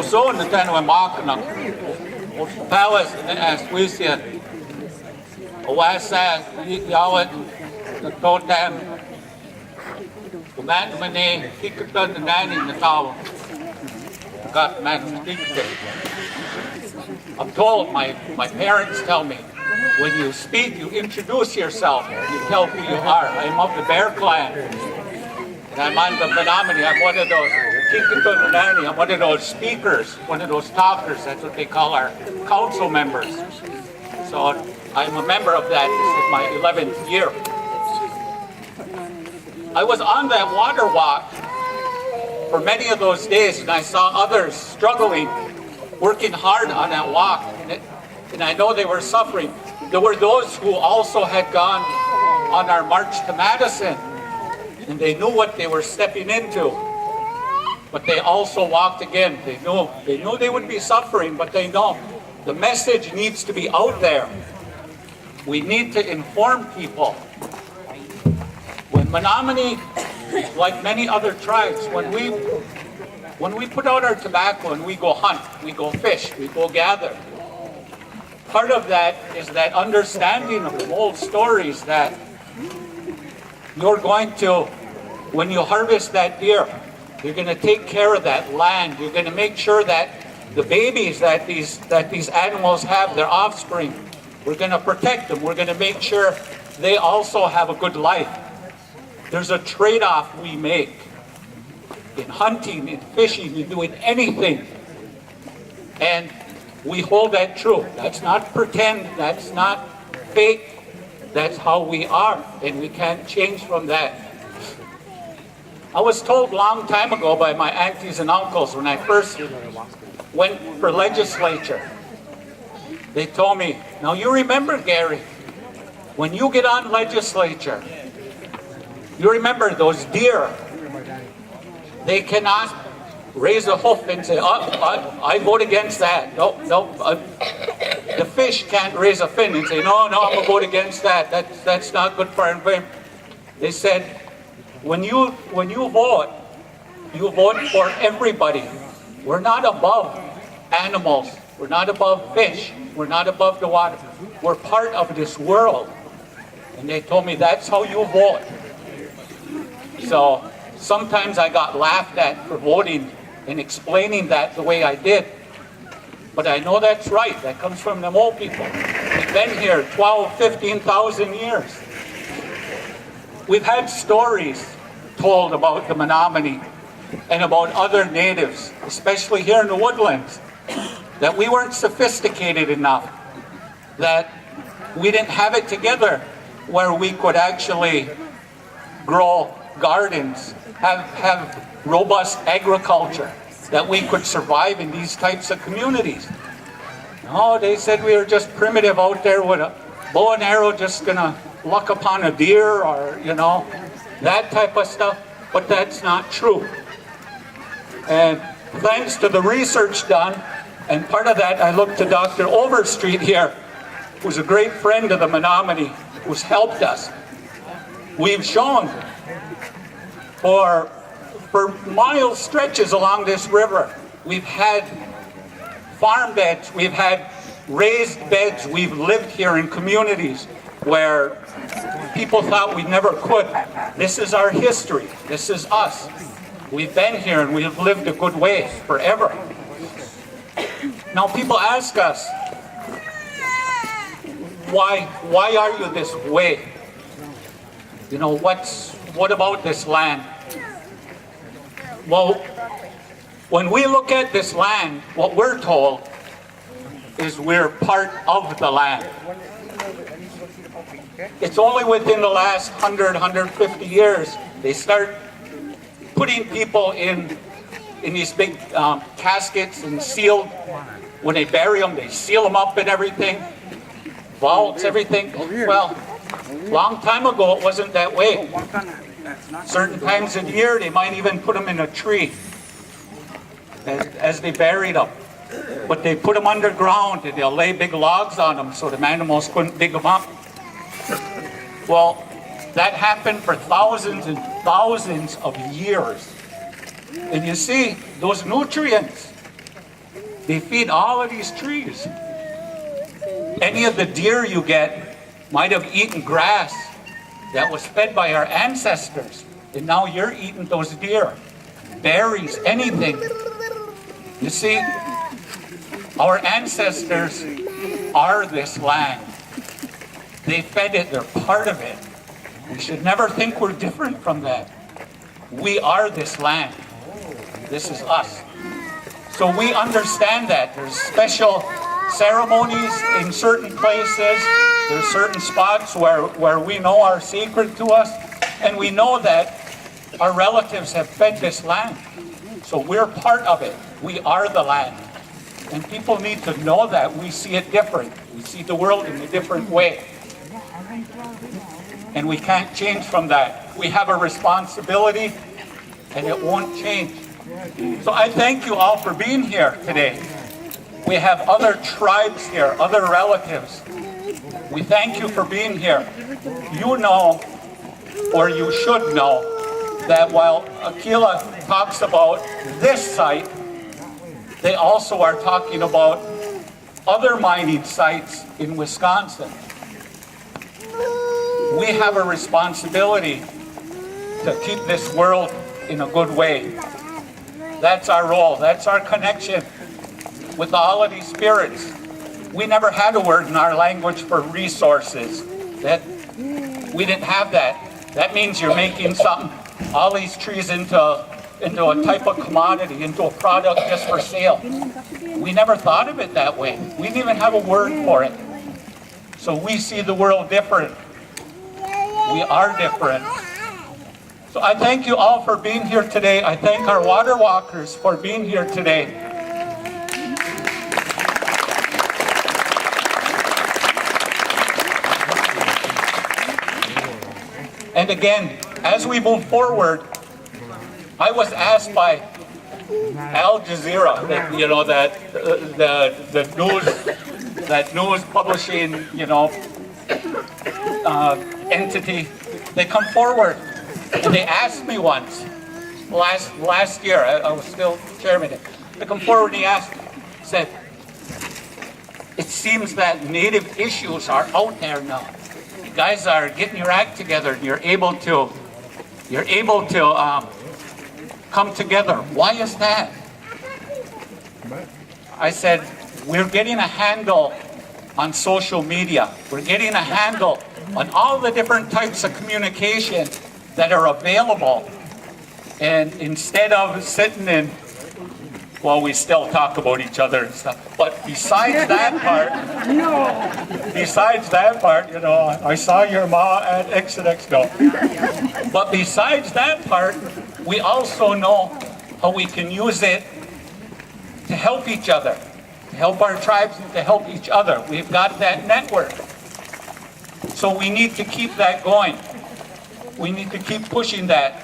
so in the ten we mark na powers as we see wasa yawat the totem the Menominee Nation the nani the tower got Menominee. I'm told, my parents tell me, when you speak, you introduce yourself, you tell who you are. I'm of the Bear Clan, and I'm on the Menominee. I'm one of those, I'm one of those speakers, one of those talkers. That's what they call our council members. So I'm a member of that. This is my 11th year. I was on that water walk for many of those days, and I saw others struggling, working hard on that walk, and I know they were suffering. There were those who also had gone on our march to Madison, and they knew what they were stepping into, but they also walked again. They knew they would be suffering, but they know the message needs to be out there. We need to inform people. When Menominee, like many other tribes, when we put out our tobacco and we go hunt, we go fish, we go gather, part of that is that understanding of the old stories that you're going to, when you harvest that deer, you're going to take care of that land. You're going to make sure that the babies that these animals have, their offspring, we're going to protect them. We're going to make sure they also have a good life. There's a trade-off we make in hunting, in fishing, in doing anything. And we hold that true. That's not pretend, that's not fake. That's how we are, and we can't change from that. I was told a long time ago by my aunties and uncles when I first went for legislature. They told me, now you remember, Gary, when you get on legislature, you remember those deer, they cannot raise a hoof and say, I vote against that. No, the fish can't raise a fin and say, no, I'm going to vote against that. That's not good for environment. They said, when you vote for everybody. We're not above animals. We're not above fish. We're not above the water. We're part of this world. And they told me that's how you vote. So sometimes I got laughed at for voting and explaining that the way I did. But I know that's right. That comes from them old people. They've been here 12, 15,000 years. We've had stories told about the Menominee and about other natives, especially here in the woodlands, that we weren't sophisticated enough, that we didn't have it together where we could actually grow gardens, have robust agriculture, that we could survive in these types of communities. No, they said we were just primitive out there with a bow and arrow, just gonna luck upon a deer or, that type of stuff, but that's not true. And thanks to the research done, and part of that I look to Dr. Overstreet here, who's a great friend of the Menominee, who's helped us. We've shown for mile stretches along this river, we've had farm beds, we've had raised beds, we've lived here in communities where people thought we never could. This is our history. This is us. We've been here and we've lived a good way forever. Now people ask us, why are you this way? What about this land? Well, when we look at this land, what we're told is we're part of the land. It's only within the last 100, 150 years they start putting people in these big caskets and sealed. When they bury them, they seal them up and everything, vaults, everything. Well, long time ago it wasn't that way. Certain times of the year they might even put them in a tree as they buried them. But they put them underground and they'll lay big logs on them so the animals couldn't dig them up. Well, that happened for thousands and thousands of years. And you see, those nutrients They feed all of these trees. Any of the deer you get might have eaten grass that was fed by our ancestors, and now you're eating those deer. Berries, anything. You see, our ancestors are this land. They fed it, they're part of it. We should never think we're different from that. We are this land. This is us. So we understand that. There's special ceremonies in certain places. There's certain spots where we know are sacred to us, and we know that our relatives have fed this land. So we're part of it. We are the land. And people need to know that we see it different. We see the world in a different way. And we can't change from that. We have a responsibility, and it won't change. So I thank you all for being here today. We have other tribes here, other relatives. We thank you for being here. You know, or you should know, that while Aquila talks about this site, they also are talking about other mining sites in Wisconsin. We have a responsibility to keep this world in a good way. That's our role. That's our connection with all of these spirits. We never had a word in our language for resources. We didn't have that. That means you're making something, all these trees into a type of commodity, into a product just for sale. We never thought of it that way. We didn't even have a word for it. So we see the world different. We are different. So I thank you all for being here today. I thank our water walkers for being here today. And again, as we move forward, I was asked by Al Jazeera, that news publishing, entity. They come forward and they asked me once, last year, I was still chairman. They come forward and he said, it seems that Native issues are out there now. You guys are getting your act together and you're able to come together. Why is that? I said, we're getting a handle on social media. We're getting a handle on all the different types of communication that are available. And instead of sitting in, well, we still talk about each other and stuff. But besides that part, I saw your ma at X and X. No. But besides that part, we also know how we can use it to help each other, to help our tribes and to help each other. We've got that network. So we need to keep that going. We need to keep pushing that.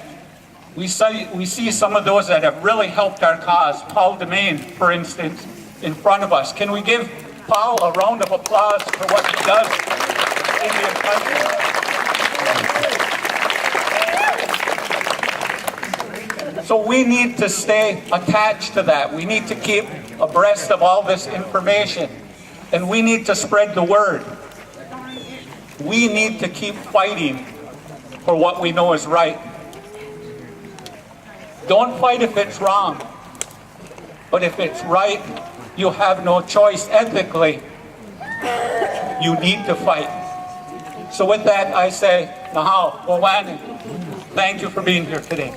We see some of those that have really helped our cause. Paul Demain, for instance, in front of us. Can we give Paul a round of applause for what he does in Indian country? So we need to stay attached to that. We need to keep abreast of all this information. And we need to spread the word. We need to keep fighting for what we know is right. Don't fight if it's wrong. But if it's right, you have no choice ethically. You need to fight. So with that, I say, Nahal, Wawan, thank you for being here today.